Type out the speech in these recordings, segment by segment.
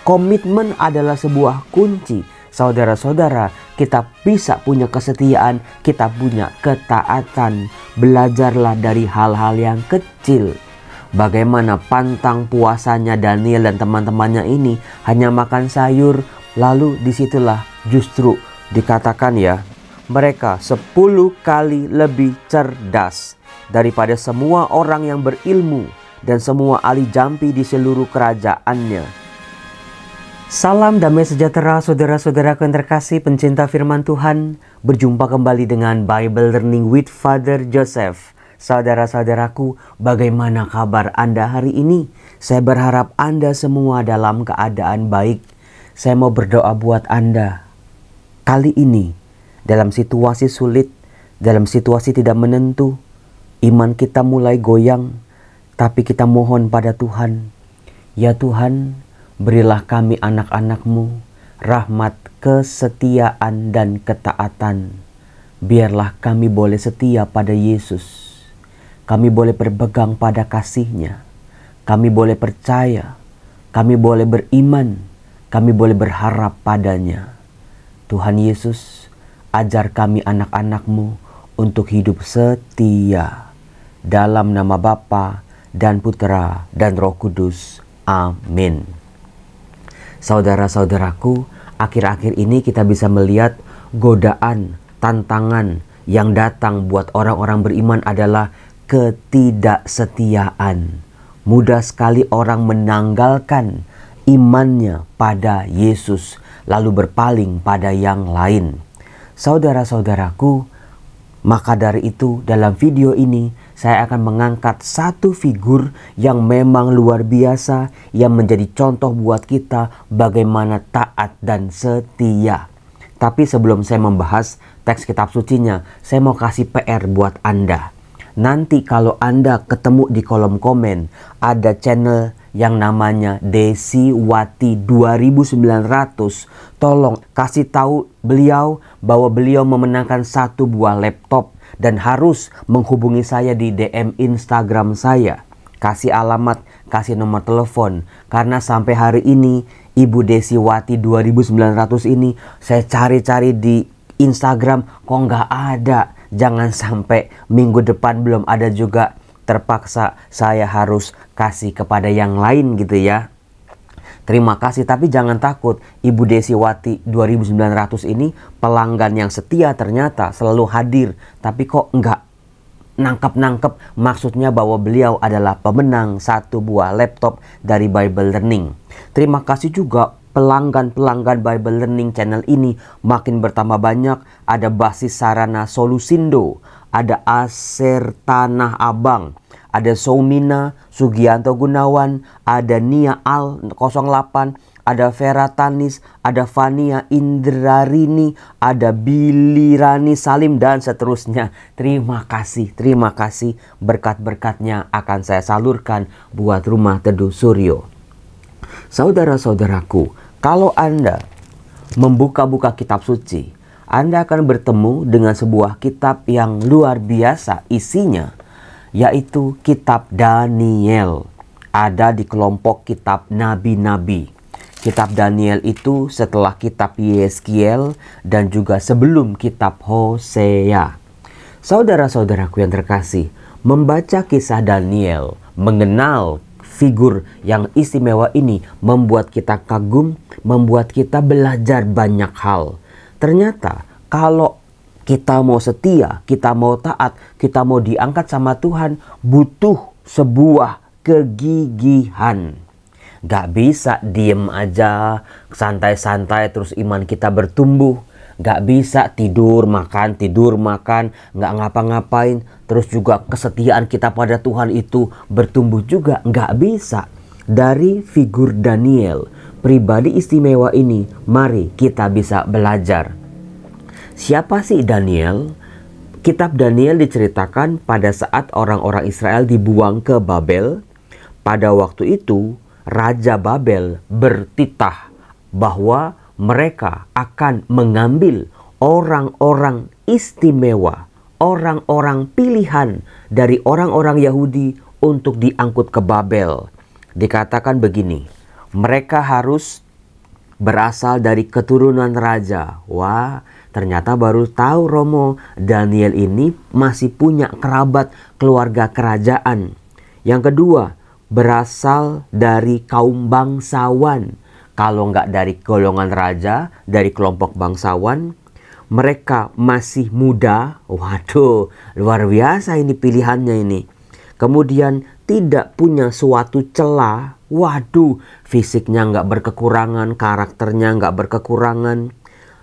Komitmen adalah sebuah kunci. Saudara-saudara, kita bisa punya kesetiaan, kita punya ketaatan. Belajarlah dari hal-hal yang kecil. Bagaimana pantang puasanya Daniel dan teman-temannya ini hanya makan sayur. Lalu disitulah justru dikatakan ya, mereka 10 kali lebih cerdas daripada semua orang yang berilmu dan semua ahli jampi di seluruh kerajaannya. Salam damai sejahtera saudara-saudaraku yang terkasih pencinta firman Tuhan. Berjumpa kembali dengan Bible Learning with Father Joseph. Saudara-saudaraku, bagaimana kabar Anda hari ini? Saya berharap Anda semua dalam keadaan baik. Saya mau berdoa buat Anda. Kali ini, dalam situasi sulit, dalam situasi tidak menentu, iman kita mulai goyang, tapi kita mohon pada Tuhan. Ya Tuhan, berilah kami anak-anak-Mu rahmat, kesetiaan, dan ketaatan. Biarlah kami boleh setia pada Yesus. Kami boleh berpegang pada kasih-Nya. Kami boleh percaya. Kami boleh beriman. Kami boleh berharap padanya. Tuhan Yesus, ajar kami anak-anak-Mu untuk hidup setia. Dalam nama Bapa dan Putera dan Roh Kudus. Amin. Saudara-saudaraku, akhir-akhir ini kita bisa melihat godaan, tantangan yang datang buat orang-orang beriman adalah ketidaksetiaan. Mudah sekali orang menanggalkan imannya pada Yesus, lalu berpaling pada yang lain. Saudara-saudaraku, maka dari itu dalam video ini saya akan mengangkat satu figur yang memang luar biasa, yang menjadi contoh buat kita bagaimana taat dan setia. Tapi sebelum saya membahas teks kitab sucinya, saya mau kasih PR buat Anda. Nanti kalau Anda ketemu di kolom komen, ada channel yang namanya Desi Wati 2900. Tolong kasih tahu beliau bahwa beliau memenangkan satu buah laptop dan harus menghubungi saya di DM Instagram saya. Kasih alamat, kasih nomor telepon. Karena sampai hari ini Ibu Desi Wati 2900 ini saya cari-cari di Instagram kok nggak ada. Jangan sampai minggu depan belum ada juga. Terpaksa saya harus kasih kepada yang lain gitu ya. Terima kasih, tapi jangan takut. Ibu Desi Wati 2900 ini pelanggan yang setia ternyata selalu hadir. Tapi kok enggak nangkep-nangkep maksudnya bahwa beliau adalah pemenang satu buah laptop dari Bible Learning. Terima kasih juga pelanggan-pelanggan Bible Learning channel ini makin bertambah banyak. Ada Basis Sarana Solusindo, ada Aser Tanah Abang, ada Soumina Sugianto Gunawan, ada Nia Al 08, ada Vera Tanis, ada Fania Indrarini, ada Billy Rani Salim, dan seterusnya. Terima kasih berkat-berkatnya akan saya salurkan buat Rumah Teduh Suryo. Saudara-saudaraku, kalau Anda membuka-buka kitab suci, Anda akan bertemu dengan sebuah kitab yang luar biasa isinya, yaitu kitab Daniel. Ada di kelompok kitab nabi-nabi. Kitab Daniel itu setelah kitab Yeskiel dan juga sebelum kitab Hosea. Saudara-saudaraku yang terkasih, membaca kisah Daniel, mengenal figur yang istimewa ini membuat kita kagum, membuat kita belajar banyak hal. Ternyata kalau kita mau setia, kita mau taat, kita mau diangkat sama Tuhan, butuh sebuah kegigihan. Gak bisa diem aja, santai-santai terus iman kita bertumbuh. Gak bisa tidur makan, gak ngapa-ngapain. Terus juga kesetiaan kita pada Tuhan itu bertumbuh juga. Gak bisa. Dari figur Daniel, pribadi istimewa ini, mari kita bisa belajar. Siapa sih Daniel? Kitab Daniel diceritakan pada saat orang-orang Israel dibuang ke Babel. Pada waktu itu, Raja Babel bertitah bahwa mereka akan mengambil orang-orang istimewa, orang-orang pilihan dari orang-orang Yahudi untuk diangkut ke Babel. Dikatakan begini, mereka harus berasal dari keturunan raja. Wah, ternyata baru tahu Romo, Daniel ini masih punya kerabat keluarga kerajaan. Yang kedua, berasal dari kaum bangsawan. Kalau nggak dari golongan raja, dari kelompok bangsawan, mereka masih muda. Waduh, luar biasa ini pilihannya ini. Kemudian tidak punya suatu celah. Waduh, fisiknya nggak berkekurangan, karakternya nggak berkekurangan.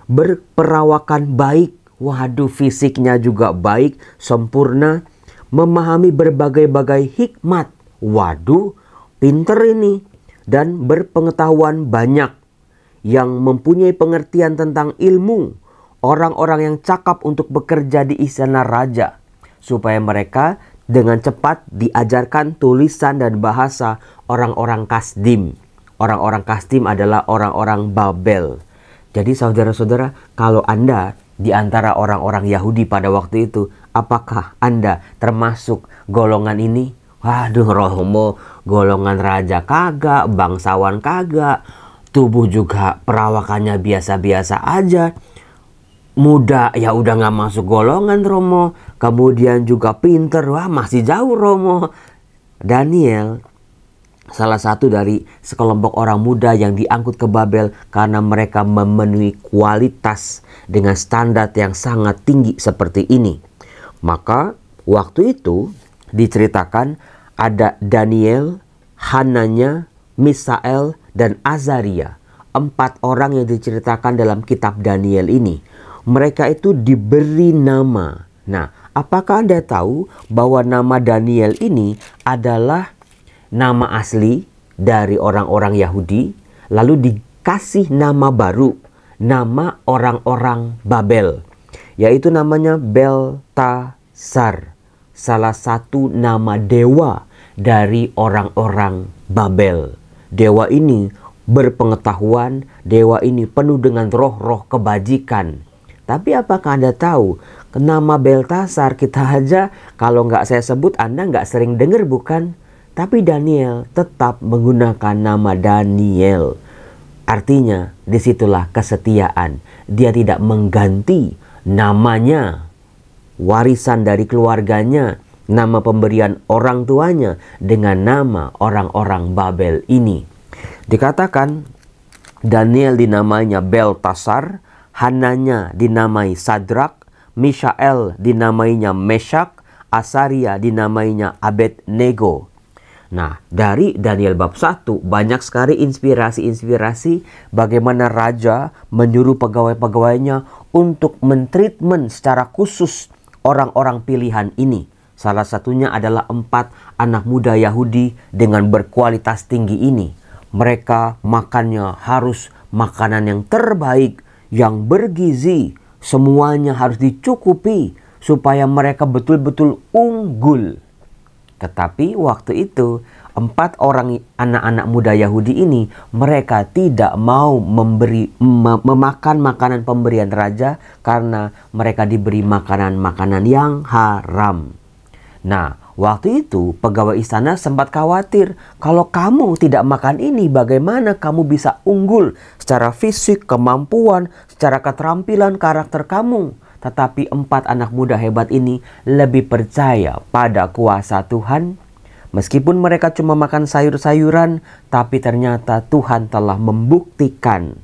Berperawakan baik. Waduh, fisiknya juga baik, sempurna. Memahami berbagai-bagai hikmat. Waduh, pinter ini. Dan berpengetahuan banyak. Yang mempunyai pengertian tentang ilmu. Orang-orang yang cakap untuk bekerja di istana raja. Supaya mereka dengan cepat diajarkan tulisan dan bahasa orang-orang Kasdim. Orang-orang Kasdim adalah orang-orang Babel. Jadi saudara-saudara, kalau Anda di antara orang-orang Yahudi pada waktu itu, apakah Anda termasuk golongan ini? Waduh Romo, golongan raja kagak, bangsawan kagak, tubuh juga perawakannya biasa-biasa aja. Muda ya udah nggak masuk golongan Romo. Kemudian juga pinter, wah masih jauh Romo. Daniel salah satu dari sekelompok orang muda yang diangkut ke Babel karena mereka memenuhi kualitas dengan standar yang sangat tinggi seperti ini. Maka waktu itu diceritakan ada Daniel, Hananya, Misael, dan Azaria. 4 orang yang diceritakan dalam kitab Daniel ini. Mereka itu diberi nama. Nah, apakah Anda tahu bahwa nama Daniel ini adalah nama asli dari orang-orang Yahudi, lalu dikasih nama baru, nama orang-orang Babel, yaitu namanya Beltasar, salah satu nama dewa dari orang-orang Babel. Dewa ini berpengetahuan, dewa ini penuh dengan roh-roh kebajikan. Tapi apakah Anda tahu, nama Beltasar kita aja kalau nggak saya sebut Anda nggak sering dengar bukan? Tapi Daniel tetap menggunakan nama Daniel. Artinya disitulah kesetiaan. Dia tidak mengganti namanya, warisan dari keluarganya, nama pemberian orang tuanya dengan nama orang-orang Babel ini. Dikatakan Daniel dinamainya Beltasar, Hananya dinamai Sadrak, Mishael dinamainya Meshak, Azaria dinamainya Abednego. Nah, dari Daniel bab 1 banyak sekali inspirasi-inspirasi bagaimana raja menyuruh pegawai-pegawainya untuk mentreatment secara khusus orang-orang pilihan ini. Salah satunya adalah 4 anak muda Yahudi dengan berkualitas tinggi ini. Mereka makannya harus makanan yang terbaik, yang bergizi, semuanya harus dicukupi supaya mereka betul-betul unggul. Tetapi waktu itu 4 orang anak-anak muda Yahudi ini, mereka tidak mau memakan makanan pemberian raja karena mereka diberi makanan-makanan yang haram. Nah, waktu itu pegawai istana sempat khawatir, kalau kamu tidak makan ini bagaimana kamu bisa unggul secara fisik, kemampuan, secara keterampilan, karakter kamu. Tetapi 4 anak muda hebat ini lebih percaya pada kuasa Tuhan. Meskipun mereka cuma makan sayur-sayuran, tapi ternyata Tuhan telah membuktikan.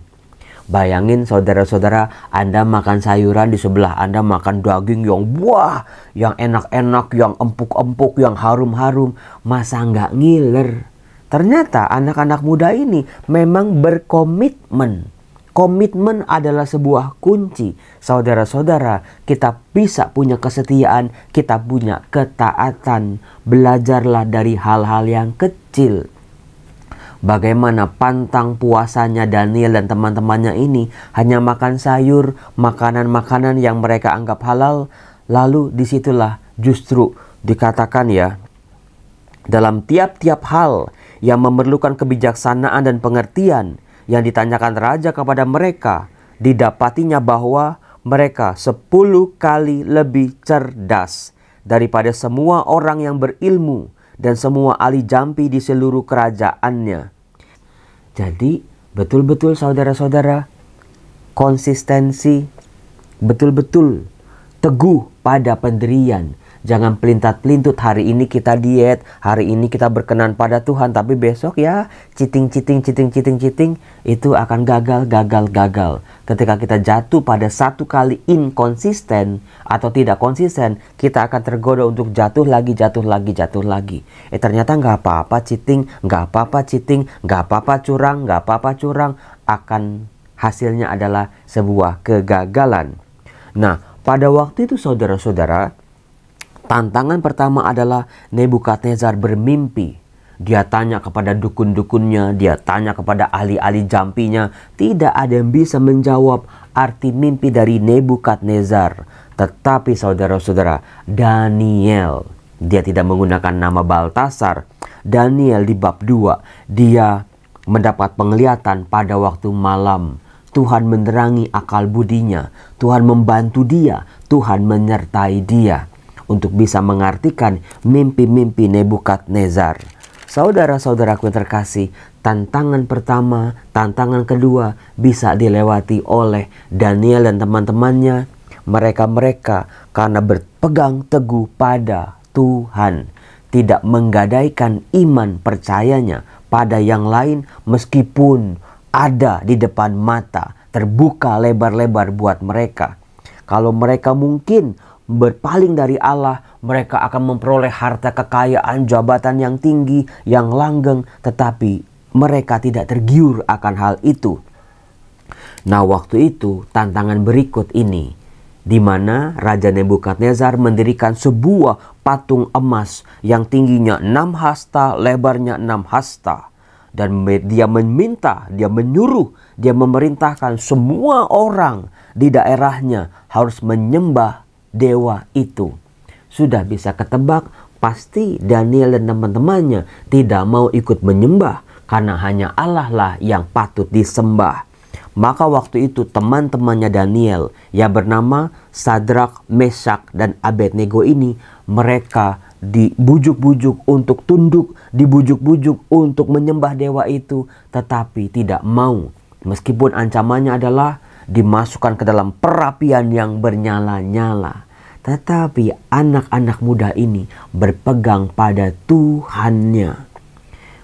Bayangin saudara-saudara, Anda makan sayuran, di sebelah Anda makan daging yang wah, yang enak-enak, yang empuk-empuk, yang harum-harum. Masa nggak ngiler? Ternyata anak-anak muda ini memang berkomitmen. Komitmen adalah sebuah kunci. Saudara-saudara, kita bisa punya kesetiaan, kita punya ketaatan. Belajarlah dari hal-hal yang kecil. Bagaimana pantang puasanya Daniel dan teman-temannya ini hanya makan sayur, makanan-makanan yang mereka anggap halal. Lalu disitulah justru dikatakan ya, dalam tiap-tiap hal yang memerlukan kebijaksanaan dan pengertian yang ditanyakan raja kepada mereka, didapatinya bahwa mereka 10 kali lebih cerdas daripada semua orang yang berilmu dan semua ahli jampi di seluruh kerajaannya. Jadi betul-betul saudara-saudara konsistensi, betul-betul teguh pada pendirian. Jangan pelintat-pelintut, hari ini kita diet, hari ini kita berkenan pada Tuhan, tapi besok ya citing, itu akan gagal. Ketika kita jatuh pada satu kali inkonsisten atau tidak konsisten, kita akan tergoda untuk jatuh lagi. Ternyata nggak apa-apa citing, nggak apa-apa curang, akan hasilnya adalah sebuah kegagalan. Nah, pada waktu itu saudara-saudara, tantangan pertama adalah Nebukadnezar bermimpi. Dia tanya kepada dukun-dukunnya, dia tanya kepada ahli-ahli jampinya. Tidak ada yang bisa menjawab arti mimpi dari Nebukadnezar. Tetapi saudara-saudara, Daniel, dia tidak menggunakan nama Baltasar. Daniel di bab 2, dia mendapat penglihatan pada waktu malam. Tuhan menerangi akal budinya, Tuhan membantu dia, Tuhan menyertai dia untuk bisa mengartikan mimpi-mimpi Nebukadnezar. Saudara-saudaraku yang terkasih, tantangan pertama, tantangan kedua bisa dilewati oleh Daniel dan teman-temannya. Mereka karena berpegang teguh pada Tuhan, tidak menggadaikan iman percayanya pada yang lain meskipun ada di depan mata, terbuka lebar-lebar buat mereka. Kalau mereka mungkin berpaling dari Allah, mereka akan memperoleh harta kekayaan, jabatan yang tinggi, yang langgeng, tetapi mereka tidak tergiur akan hal itu. Nah, waktu itu tantangan berikut ini, di mana Raja Nebukadnezar mendirikan sebuah patung emas yang tingginya 6 hasta, lebarnya 6 hasta. Dan dia meminta, dia menyuruh, dia memerintahkan semua orang di daerahnya harus menyembah dewa itu. Sudah bisa ketebak, pasti Daniel dan teman-temannya tidak mau ikut menyembah, karena hanya Allah lah yang patut disembah. Maka waktu itu teman-temannya Daniel yang bernama Sadrak, Mesak, dan Abednego ini, mereka dibujuk-bujuk untuk tunduk, dibujuk-bujuk untuk menyembah dewa itu, tetapi tidak mau. Meskipun ancamannya adalah dimasukkan ke dalam perapian yang bernyala-nyala. Tetapi anak-anak muda ini berpegang pada Tuhannya.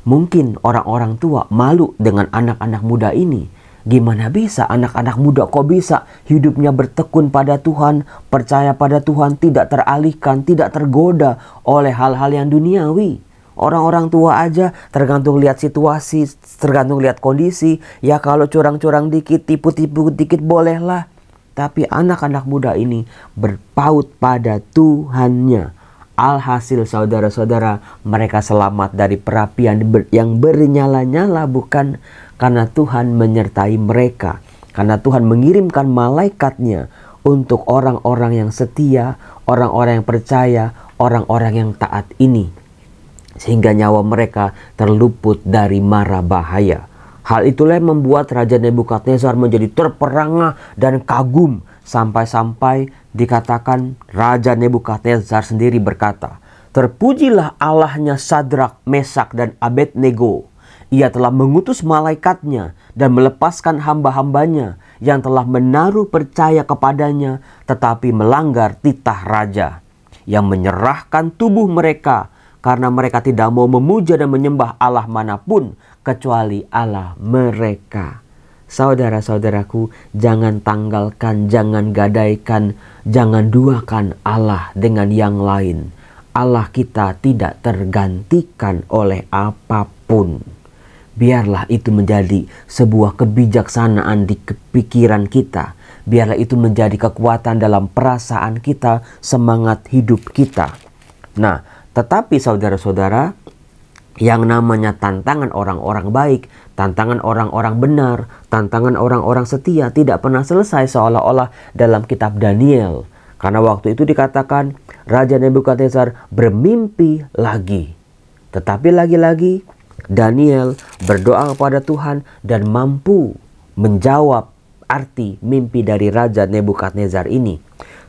Mungkin orang-orang tua malu dengan anak-anak muda ini. Gimana bisa anak-anak muda kok bisa hidupnya bertekun pada Tuhan, percaya pada Tuhan, tidak teralihkan, tidak tergoda oleh hal-hal yang duniawi. Orang-orang tua aja tergantung lihat situasi, tergantung lihat kondisi. Ya kalau curang-curang dikit, tipu-tipu dikit bolehlah. Tapi anak-anak muda ini berpaut pada Tuhannya. Alhasil saudara-saudara, mereka selamat dari perapian yang bernyala-nyala, bukan karena Tuhan menyertai mereka. Karena Tuhan mengirimkan malaikatnya untuk orang-orang yang setia, orang-orang yang percaya, orang-orang yang taat ini. Sehingga nyawa mereka terluput dari mara bahaya. Hal itulah yang membuat Raja Nebukadnezar menjadi terperangah dan kagum. Sampai-sampai dikatakan Raja Nebukadnezar sendiri berkata, "Terpujilah Allahnya Sadrak, Mesak, dan Abednego. Ia telah mengutus malaikatnya dan melepaskan hamba-hambanya yang telah menaruh percaya kepadanya tetapi melanggar titah raja, yang menyerahkan tubuh mereka karena mereka tidak mau memuja dan menyembah Allah manapun kecuali Allah mereka." Saudara-saudaraku, jangan tanggalkan, jangan gadaikan, jangan duakan Allah dengan yang lain. Allah kita tidak tergantikan oleh apapun. Biarlah itu menjadi sebuah kebijaksanaan di pikiran kita. Biarlah itu menjadi kekuatan dalam perasaan kita, semangat hidup kita. Nah, tetapi saudara-saudara, yang namanya tantangan orang-orang baik, tantangan orang-orang benar, tantangan orang-orang setia tidak pernah selesai seolah-olah dalam kitab Daniel. Karena waktu itu dikatakan Raja Nebukadnezar bermimpi lagi. Tetapi lagi-lagi Daniel berdoa kepada Tuhan dan mampu menjawab arti mimpi dari Raja Nebukadnezar ini.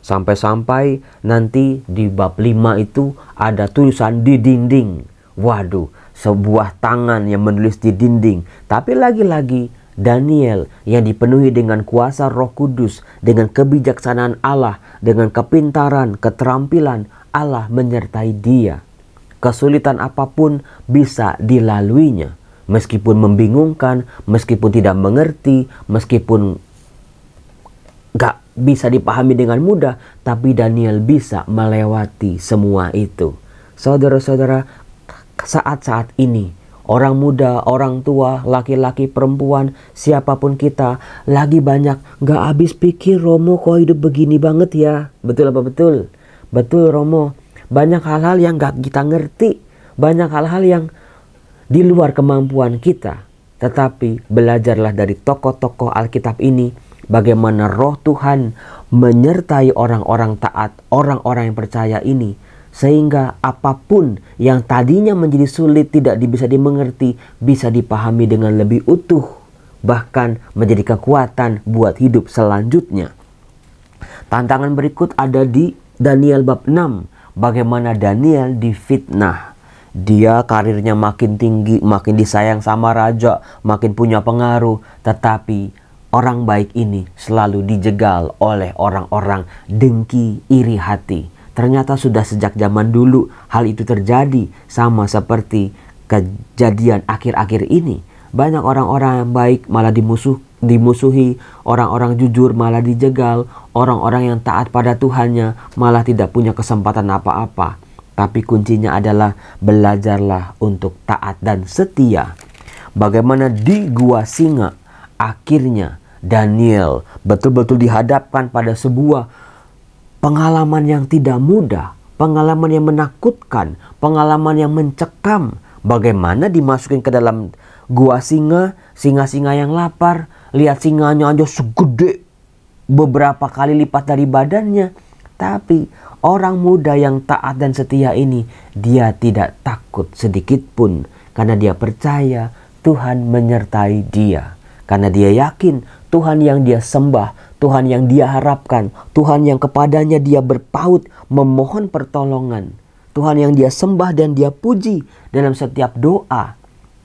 Sampai-sampai nanti di bab 5 itu ada tulisan di dinding. Waduh, sebuah tangan yang menulis di dinding. Tapi lagi-lagi Daniel yang dipenuhi dengan kuasa Roh Kudus, dengan kebijaksanaan Allah, dengan kepintaran, keterampilan Allah menyertai dia. Kesulitan apapun bisa dilaluinya. Meskipun membingungkan, meskipun tidak mengerti, meskipun gak bisa dipahami dengan mudah, tapi Daniel bisa melewati semua itu. Saudara-saudara, saat-saat ini orang muda, orang tua, laki-laki, perempuan, siapapun kita lagi banyak gak habis pikir, Romo kok hidup begini banget ya. Betul apa betul? Betul Romo. Banyak hal-hal yang gak kita ngerti. Banyak hal-hal yang di luar kemampuan kita. Tetapi belajarlah dari tokoh-tokoh Alkitab ini, bagaimana Roh Tuhan menyertai orang-orang taat, orang-orang yang percaya ini, sehingga apapun yang tadinya menjadi sulit, tidak bisa dimengerti, bisa dipahami dengan lebih utuh, bahkan menjadi kekuatan buat hidup selanjutnya. Tantangan berikut ada di Daniel bab 6, bagaimana Daniel difitnah. Dia karirnya makin tinggi, makin disayang sama raja, makin punya pengaruh, tetapi orang baik ini selalu dijegal oleh orang-orang dengki, iri hati. Ternyata sudah sejak zaman dulu hal itu terjadi, sama seperti kejadian akhir-akhir ini. Banyak orang-orang yang baik malah dimusuhi, orang-orang jujur malah dijegal, orang-orang yang taat pada Tuhannya malah tidak punya kesempatan apa-apa. Tapi kuncinya adalah belajarlah untuk taat dan setia. Bagaimana di gua singa, akhirnya Daniel betul-betul dihadapkan pada sebuah pengalaman yang tidak mudah, pengalaman yang menakutkan, pengalaman yang mencekam. Bagaimana dimasukin ke dalam gua singa, singa-singa yang lapar, lihat singanya aja segede beberapa kali lipat dari badannya. Tapi orang muda yang taat dan setia ini, dia tidak takut sedikit pun, karena dia percaya Tuhan menyertai dia. Karena dia yakin Tuhan yang dia sembah, Tuhan yang dia harapkan, Tuhan yang kepadanya dia berpaut memohon pertolongan, Tuhan yang dia sembah dan dia puji dalam setiap doa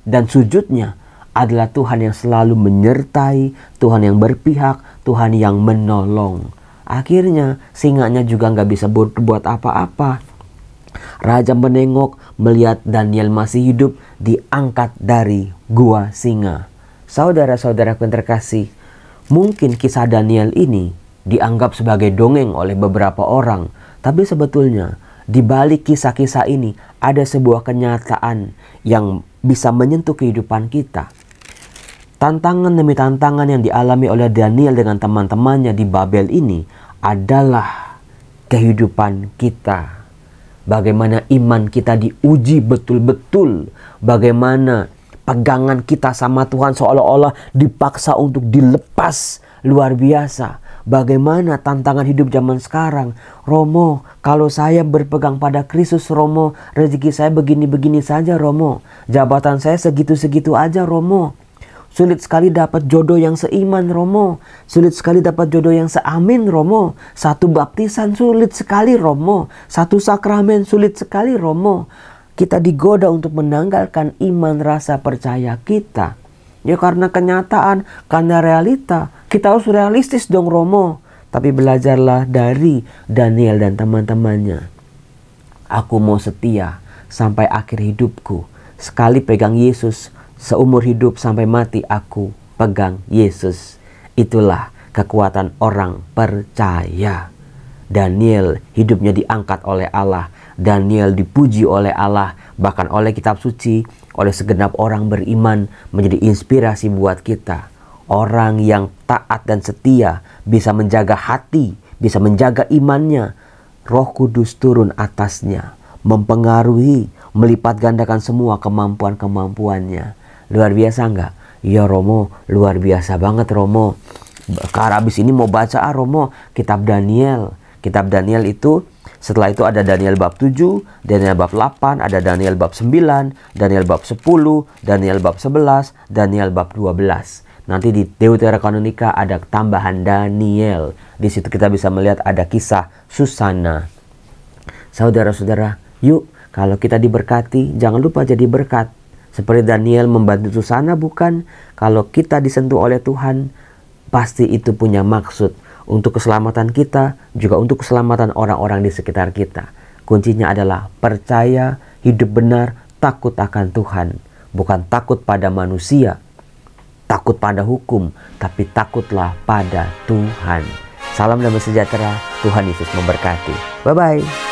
dan sujudnya adalah Tuhan yang selalu menyertai, Tuhan yang berpihak, Tuhan yang menolong. Akhirnya singanya juga gak bisa berbuat apa-apa. Raja menengok, melihat Daniel masih hidup, diangkat dari gua singa. Saudara-saudaraku yang terkasih, mungkin kisah Daniel ini dianggap sebagai dongeng oleh beberapa orang. Tapi sebetulnya di balik kisah-kisah ini ada sebuah kenyataan yang bisa menyentuh kehidupan kita. Tantangan demi tantangan yang dialami oleh Daniel dengan teman-temannya di Babel ini adalah kehidupan kita. Bagaimana iman kita diuji betul-betul. Bagaimana pegangan kita sama Tuhan seolah-olah dipaksa untuk dilepas, luar biasa. Bagaimana tantangan hidup zaman sekarang. Romo, kalau saya berpegang pada Kristus, Romo, rezeki saya begini-begini saja, Romo. Jabatan saya segitu-segitu aja, Romo. Sulit sekali dapat jodoh yang seiman, Romo. Sulit sekali dapat jodoh yang seamin, Romo. Satu baptisan sulit sekali, Romo. Satu sakramen sulit sekali, Romo. Kita digoda untuk menanggalkan iman rasa percaya kita. Ya karena kenyataan, karena realita. Kita harus realistis dong, Romo. Tapi belajarlah dari Daniel dan teman-temannya. Aku mau setia sampai akhir hidupku. Sekali pegang Yesus, seumur hidup sampai mati aku pegang Yesus. Itulah kekuatan orang percaya. Daniel hidupnya diangkat oleh Allah. Daniel dipuji oleh Allah, bahkan oleh kitab suci, oleh segenap orang beriman, menjadi inspirasi buat kita. Orang yang taat dan setia bisa menjaga hati, bisa menjaga imannya. Roh Kudus turun atasnya, mempengaruhi, melipat gandakan semua kemampuan-kemampuannya. Luar biasa enggak? Ya Romo, luar biasa banget Romo. Karena abis ini mau baca Romo, kitab Daniel. Kitab Daniel itu, setelah itu ada Daniel bab 7, Daniel bab 8, ada Daniel bab 9, Daniel bab 10, Daniel bab 11, Daniel bab 12. Nanti di Deuterokanonika ada tambahan Daniel. Di situ kita bisa melihat ada kisah Susana. Saudara-saudara, yuk kalau kita diberkati, jangan lupa jadi berkat. Seperti Daniel membantu Susana, bukan? Kalau kita disentuh oleh Tuhan, pasti itu punya maksud untuk keselamatan kita, juga untuk keselamatan orang-orang di sekitar kita. Kuncinya adalah percaya, hidup benar, takut akan Tuhan. Bukan takut pada manusia, takut pada hukum, tapi takutlah pada Tuhan. Salam damai sejahtera, Tuhan Yesus memberkati. Bye-bye.